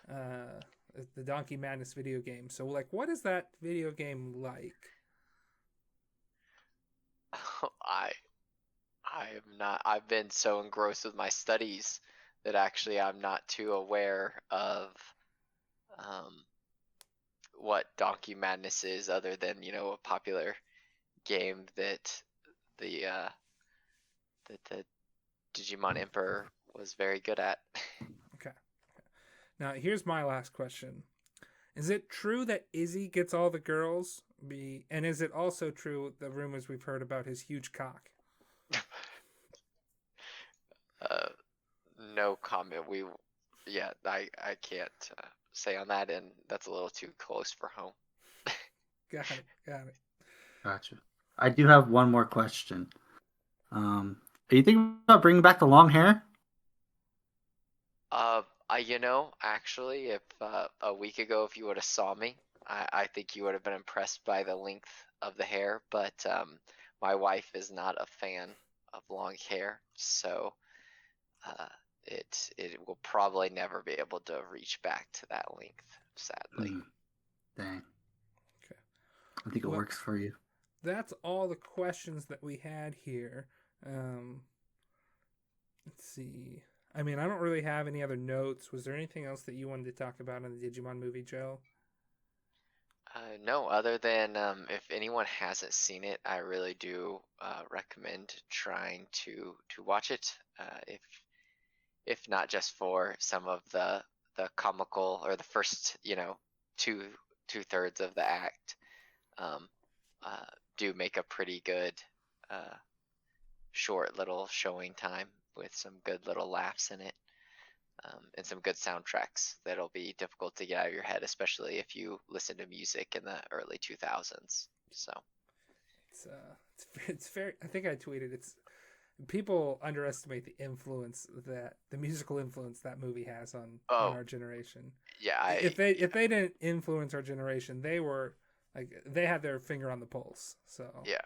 the Donkey Madness video game. So, like, what is that video game like? I am not. I've been so engrossed with my studies that actually I'm not too aware of what Donkey Madness is, other than a popular game that the Digimon Emperor was very good at. Okay. Now, here's my last question. Is it true that Izzy gets all the girls? And is it also true the rumors we've heard about his huge cock? No comment. I can't say on that, and that's a little too close for home. Got it. Gotcha. I do have one more question. Are you thinking about bringing back the long hair? Actually, if a week ago, if you would have saw me, I think you would have been impressed by the length of the hair. But my wife is not a fan of long hair, so it will probably never be able to reach back to that length, sadly. Dang. Okay. I think it works for you. That's all the questions that we had here. Let's see. I mean, I don't really have any other notes. Was there anything else that you wanted to talk about in the Digimon movie, Joe? No, other than if anyone hasn't seen it, I really do recommend trying to watch it. If not just for some of the comical, or the first two-thirds of the act, do make a pretty good short little showing time with some good little laughs in it, and some good soundtracks that'll be difficult to get out of your head, especially if you listen to music in the early 2000s. So it's very. I think I tweeted people underestimate the musical influence that movie has on our generation. Yeah, if they didn't influence our generation, they were like, they had their finger on the pulse. So yeah.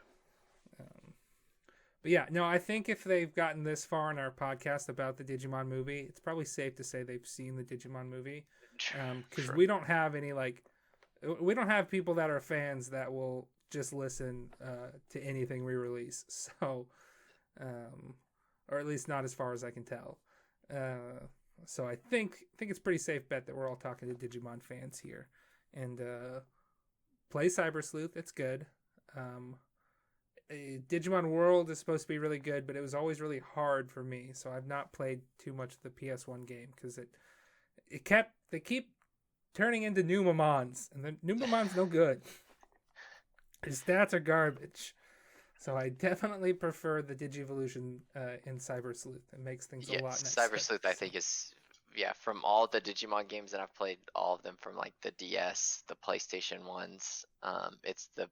But yeah, no, I think if they've gotten this far in our podcast about the Digimon movie, it's probably safe to say they've seen the Digimon movie. Because True. we don't have any we don't have people that are fans that will just listen to anything we release. So, um, or at least not as far as I can tell. So I think it's pretty safe bet that we're all talking to Digimon fans here, and play Cyber Sleuth. It's good. Um, Digimon World is supposed to be really good, but it was always really hard for me, so I've not played too much of the PS1 game because they keep turning into new Mamons, and the new Mamon's no good. His stats are garbage. So I definitely prefer the Digivolution in Cyber Sleuth. It makes things a lot Yes, Cyber nicer. Sleuth I So think is, yeah, from all the Digimon games that I've played, all of them from like the DS, the PlayStation ones, it's the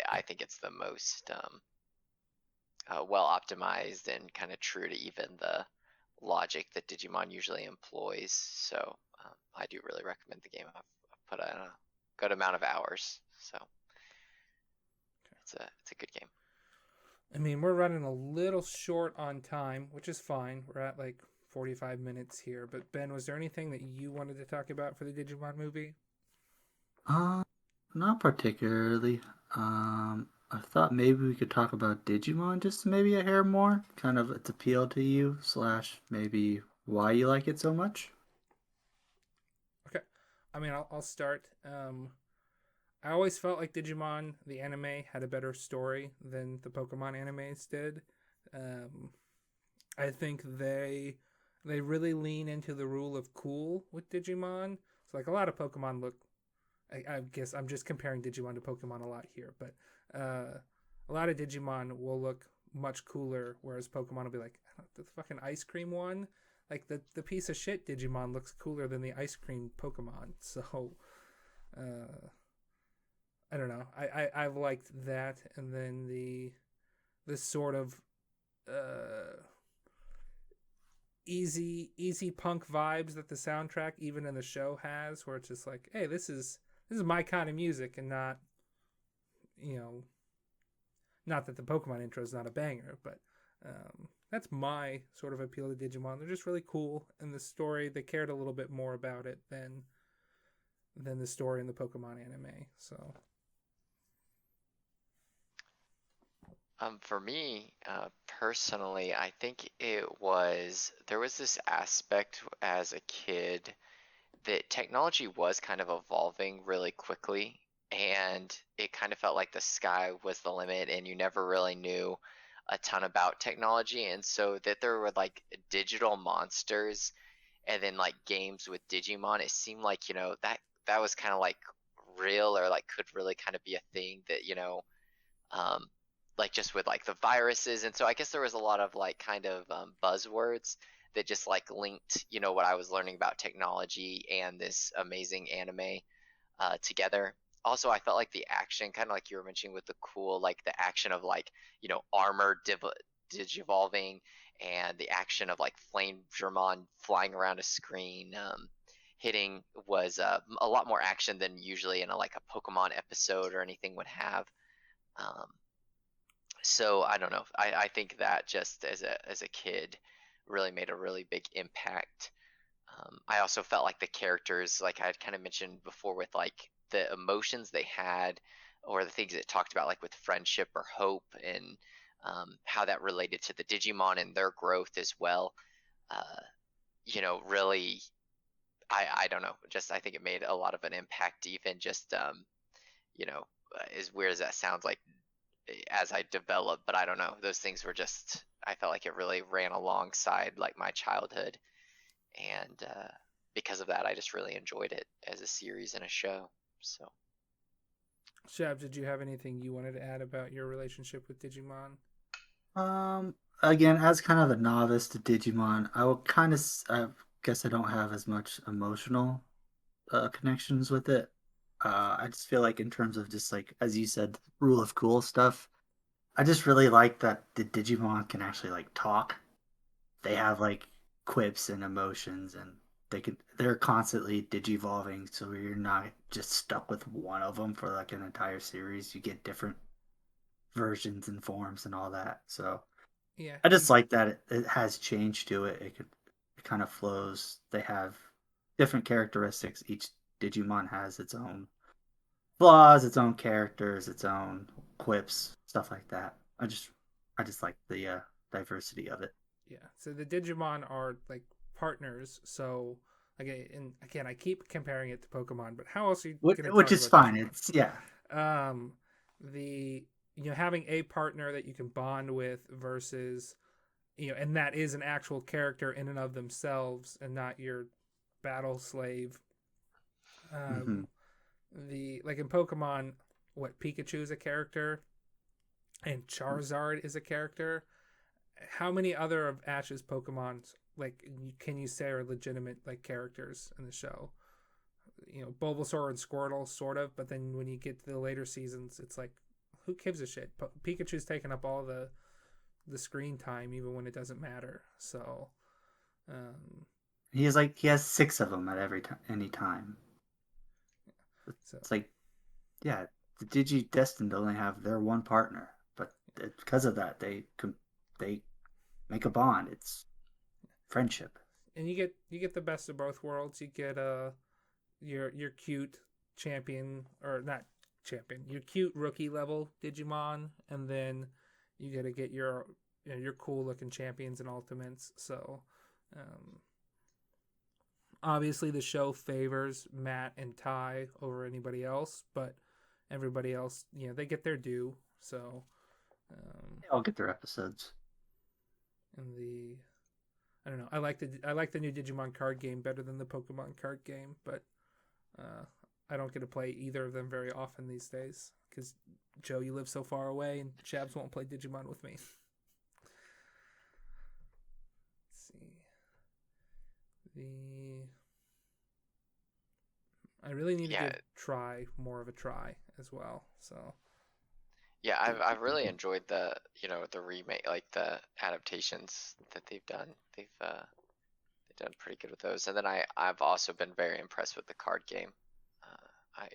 I think it's the most well optimized and kind of true to even the logic that Digimon usually employs. So I do really recommend the game. I've put in a good amount of hours, so it's a good game. I mean, we're running a little short on time, which is fine. We're at like 45 minutes here. But Ben, was there anything that you wanted to talk about for the Digimon movie? Uh, Not particularly. I thought maybe we could talk about Digimon just maybe a hair more. Kind of its appeal to you, slash maybe why you like it so much. Okay. I mean, I'll start. I always felt like Digimon, the anime, had a better story than the Pokemon animes did. Um, I think they really lean into the rule of cool with Digimon. So like a lot of Pokemon look. I guess I'm just comparing Digimon to Pokemon a lot here, but a lot of Digimon will look much cooler, whereas Pokemon will be like the fucking ice cream one. Like the piece of shit Digimon looks cooler than the ice cream Pokemon. So uh, I don't know. I've liked that, and then the sort of uh, easy punk vibes that the soundtrack even in the show has, where it's just like, hey, this is my kind of music, and not you know not that the Pokemon intro is not a banger, but that's my sort of appeal to Digimon. They're just really cool, and the story they cared a little bit more about it than the story in the Pokemon anime. So For me, personally, I think there was this aspect as a kid that technology was kind of evolving really quickly, and it kind of felt like the sky was the limit, and you never really knew a ton about technology, and so that there were like digital monsters and then like games with Digimon, it seemed like, that was kind of like real, or like could really kind of be a thing that, um, like just with like the viruses. And so I guess there was a lot of like kind of buzzwords that just like linked, what I was learning about technology and this amazing anime together. Also, I felt like the action, kind of like you were mentioning with the cool, like the action of like, armor digivolving, and the action of like Flame Dramon flying around a screen, hitting was a lot more action than usually in like a Pokemon episode or anything would have. Um, so I don't know. I think that just as a kid really made a really big impact. I also felt like the characters, like I had kind of mentioned before, with like the emotions they had, or the things it talked about, like with friendship or hope, and how that related to the Digimon and their growth as well. Uh, really, I don't know. Just I think it made a lot of an impact, even just as weird as that sounds, like as I developed, but I don't know. Those things were just, I felt like it really ran alongside like my childhood, and because of that, I just really enjoyed it as a series and a show. So, Shab, did you have anything you wanted to add about your relationship with Digimon? Um, Again, as kind of a novice to Digimon, I will kind of, I guess I don't have as much emotional connections with it. I just feel like in terms of just like, as you said, rule of cool stuff, I just really like that the Digimon can actually like talk. They have like quips and emotions, and they're constantly digivolving, so you're not just stuck with one of them for like an entire series. You get different versions and forms and all that. So Yeah. I just like that it has change to it. It kind of flows. They have different characteristics. Each Digimon has its own flaws, its own characters, its own quips, stuff like that. I just like the diversity of it. Yeah. So the Digimon are like partners. So again, and again, I keep comparing it to Pokemon, but how else are you going to Which talk is about fine. Digimon? It's yeah. Um, the having a partner that you can bond with versus and that is an actual character in and of themselves and not your battle slave. Mm-hmm. The like in Pokemon, what Pikachu is a character and Charizard is a character. How many other of Ash's Pokemons like can you say are legitimate like characters in the show? Bulbasaur and Squirtle, sort of, but then when you get to the later seasons, it's like, who gives a shit? Pikachu's taking up all the screen time, even when it doesn't matter. So, um, He has 6 of them at any time. so It's like yeah, the Digi destined to only have their one partner, but because of that, they make a bond. It's friendship. and you get the best of both worlds. You get your cute champion or not champion, your cute rookie level Digimon, and then you got to get your cool looking champions and ultimates. So, um, obviously the show favors Matt and Ty over anybody else, but everybody else, they get their due. So, They all get their episodes. and I don't know. I like the new Digimon card game better than the Pokemon card game, but uh, I don't get to play either of them very often these days because Joe, you live so far away, and Shabs won't play Digimon with me. Let's see. I really need to try more of a try as well. So Yeah, I've really enjoyed the the remake, like the adaptations that they've done. They've done pretty good with those. And then I've also been very impressed with the card game. I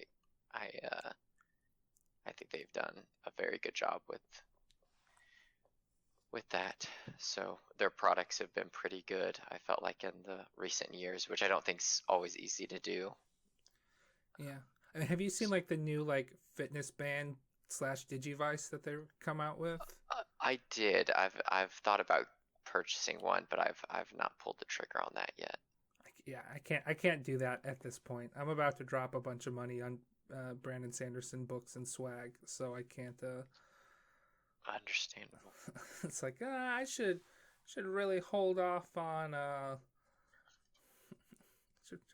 I I think they've done a very good job with that. So their products have been pretty good. I felt like in the recent years, which I don't think's always easy to do. yeah. I mean, have you seen like the new like fitness band slash Digivice that they've come out with? I did. I've thought about purchasing one, but I've not pulled the trigger on that yet. Yeah, I can't do that at this point. I'm about to drop a bunch of money on Brandon Sanderson books and swag, so I can't. Understandable. It's like I should really hold off on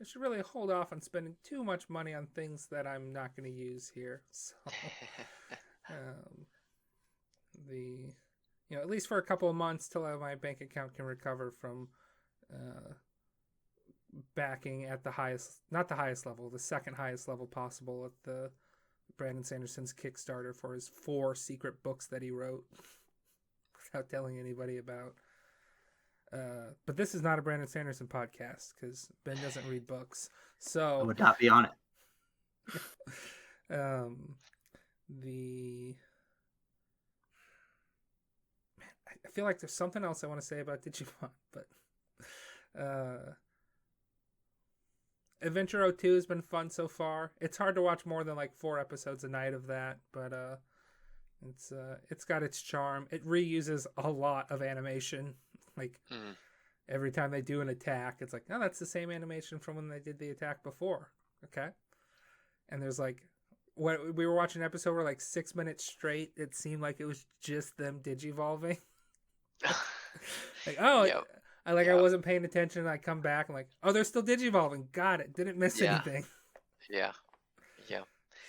should really hold off on spending too much money on things that I'm not going to use here. So um, the at least for a couple of months till my bank account can recover from backing at the highest, not the highest level, the second highest level possible at the Brandon Sanderson's Kickstarter for his 4 secret books that he wrote without telling anybody about. But this is not a Brandon Sanderson podcast because Ben doesn't read books. So I would not be on it. I feel like there's something else I want to say about Digimon, but Adventure 02 has been fun so far. It's hard to watch more than like 4 episodes a night of that, but it's got its charm. It reuses a lot of animation. Like every time they do an attack, it's like, oh, that's the same animation from when they did the attack before. Okay. And there's like, what we were watching an episode where like 6 minutes straight, it seemed like it was just them digivolving. Like, oh, yep. I wasn't paying attention. I come back, I'm like, oh, they're still digivolving. Got it. Didn't miss anything. Yeah.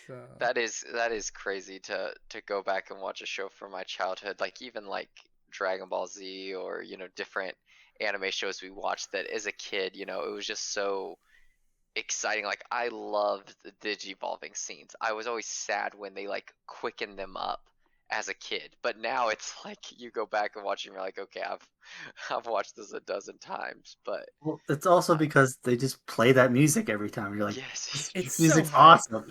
So that is crazy to go back and watch a show from my childhood, like even like Dragon Ball Z or different anime shows we watched that as a kid, it was just so exciting. Like I loved the digivolving scenes. I was always sad when they like quickened them up as a kid, but now it's like you go back and watch it and you're like, okay, I've watched this a dozen times. But well, it's also because they just play that music every time. You're like, yes, it's music's so awesome.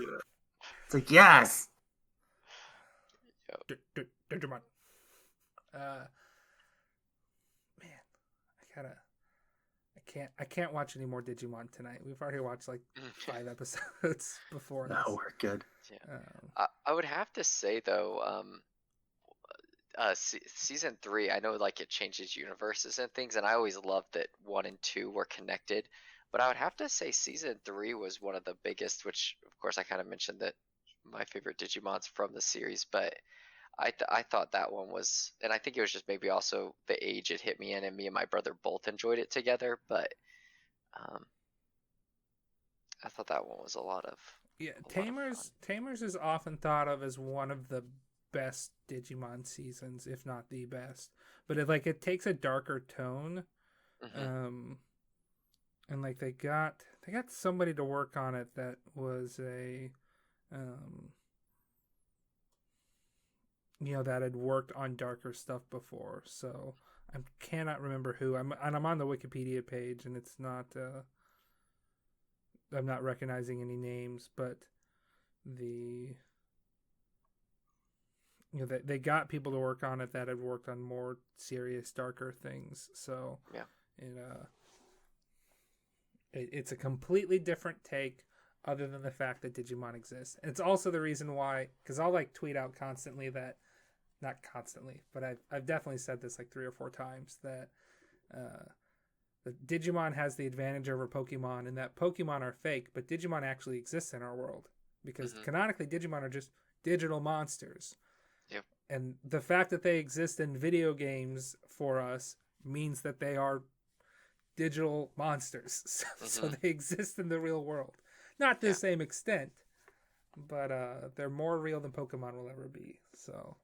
It's like, yes. Digimon. gotta. I can't watch any more Digimon tonight. We've already watched like 5 episodes before No, this. we're good. Yeah. I would have to say though, season 3, I know like it changes universes and things, and I always loved that 1 and 2 were connected. But I would have to say season 3 was one of the biggest, which of course I kind of mentioned that my favorite Digimon's from the series, but I thought that one was, and I think it was just maybe also the age it hit me in, and me and my brother both enjoyed it together. But um, I thought that one was a lot of fun. Tamers is often thought of as one of the best Digimon seasons, if not the best. But it takes a darker tone, Mm-hmm. and like they got somebody to work on it that was that had worked on darker stuff before. So I cannot remember who. I'm on the Wikipedia page, and it's not. I'm not recognizing any names, but they got people to work on it that had worked on more serious, darker things. So Yeah. It's a completely different take, other than the fact that Digimon exists. And it's also the reason why, because I'll like tweet out constantly that, not constantly, but I've definitely said this like 3 or 4 times that Digimon has the advantage over Pokemon, and that Pokemon are fake, but Digimon actually exists in our world because canonically Digimon are just digital monsters. Yep. And the fact that they exist in video games for us means that they are digital monsters. So they exist in the real world. Not to the same extent, but they're more real than Pokemon will ever be. So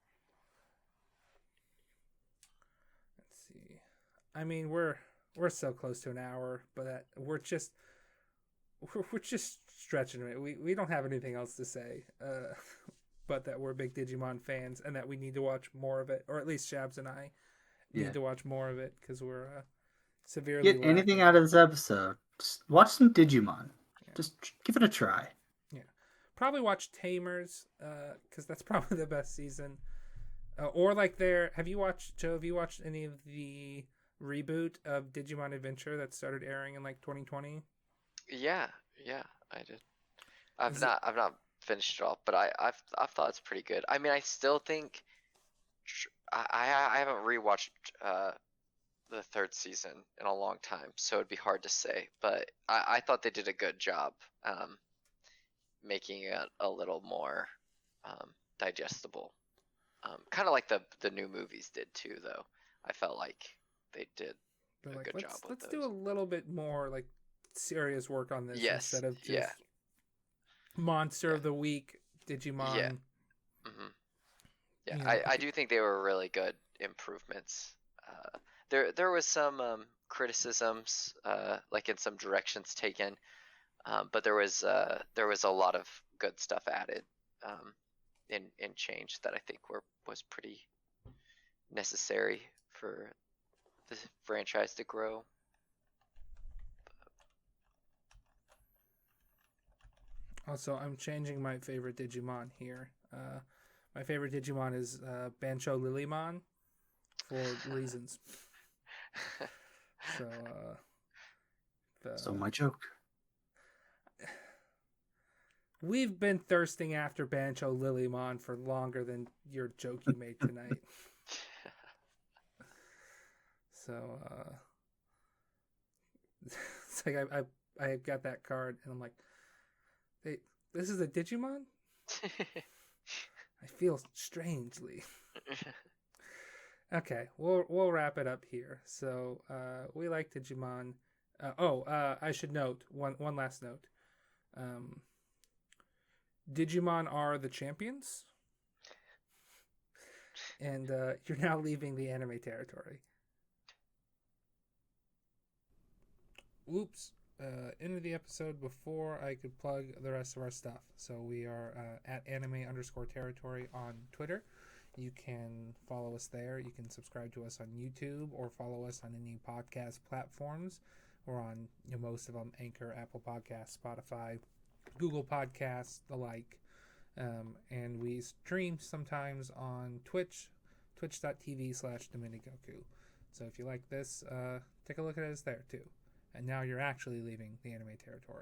let's see. I mean, we're so close to an hour, but we're just stretching it. We don't have anything else to say, but that we're big Digimon fans and that we need to watch more of it, or at least Shabs and I need to watch more of it because we're severely Get anything lacking. out of this episode, just watch some Digimon. Yeah. Just give it a try. Yeah, probably watch Tamers because that's probably the best season. Or like have you watched, Joe? Have you watched any of the reboot of Digimon Adventure that started airing in like 2020? Yeah, I did. I've not finished it all, but I've thought it's pretty good. I mean, I still think I haven't rewatched the 3rd season in a long time, so it'd be hard to say. But I thought they did a good job making it a little more digestible. Kind of like the new movies did too, though. I felt like they did a good job with let's those. do a little bit more like serious work on this instead of just Yeah. Monster of the Week Digimon. Yeah. Yeah, I do think they were really good improvements. There was some criticisms, like in some directions taken, but there was a lot of good stuff added in change that I think was pretty necessary for the franchise to grow. Also, I'm changing my favorite Digimon here. My favorite Digimon is Bancho Lilymon for reasons. So my joke. We've been thirsting after Bancho Lilymon for longer than your joke you made tonight. So it's like I got that card and I'm like, hey, this is a Digimon? I feel strangely. Okay, we'll wrap it up here. So we like Digimon. I should note one last note. Digimon are the champions, and you're now leaving the anime territory. Oops. End of the episode before I could plug the rest of our stuff. So we are at anime_territory on Twitter. You can follow us there. You can subscribe to us on YouTube or follow us on any podcast platforms. We're on most of them: Anchor, Apple Podcasts, Spotify, Google Podcasts, the like. And we stream sometimes on Twitch, twitch.tv/Dominigoku. So if you like this, take a look at us there too. And now you're actually leaving the anime territory.